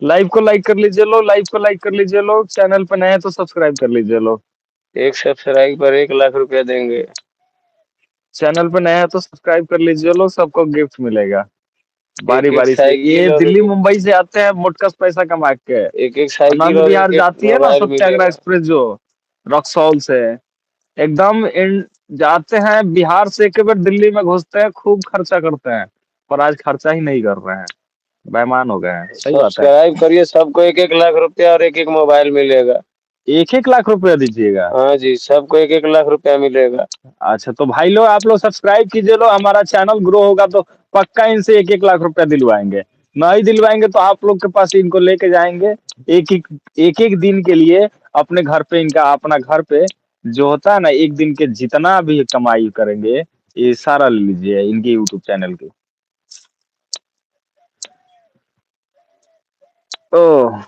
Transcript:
Live को like कर लीजिए लो, लाइव को लाइक कर लीजिए लो, चैनल पे नए हैं तो सब्सक्राइब कर लीजिए लो। एक सब्सक्राइब पर 1 लाख रुपया देंगे। चैनल पे नए हैं तो सब्सक्राइब कर लीजिए लो, सबको गिफ्ट मिलेगा बारी एक एक बारी से। ये साइकिल और दिल्ली मुंबई से आते हैं मोटकस पैसा कमा के। एक एक आनंद साइकिल और विहार एक एक जाती है ना मोबाइल सत्याग्रह मिलेगा। एक्सप्रेस जो रक्सौल से एकदम इन जाते हैं बिहार से, एक बार दिल्ली में घुसते हैं, खूब खर्चा करते हैं, पर आज खर्चा ही नहीं कर रहे हैं, बेईमान हो गए हैं। सही बात है। सब्सक्राइब करिए, सबको 1-1 लाख रुपया और एक एक मोबाइल मिलेगा। 1-1 लाख रुपया दीजिएगा? हाँ जी, सबको 1-1 लाख रुपया मिलेगा। अच्छा तो भाई लोग आप लोग सब्सक्राइब कीजिए लो, हमारा चैनल ग्रो होगा तो पक्का इनसे 1-1 लाख रुपया दिलवाएंगे। नहीं दिलवाएंगे तो आप लोग के पास इनको लेके जाएंगे, एक एक दिन के लिए अपने घर पे, इनका अपना घर पे जो होता है ना, एक दिन के जितना भी कमाई करेंगे ये सारा ले लीजिए इनके यूट्यूब चैनल के। ओह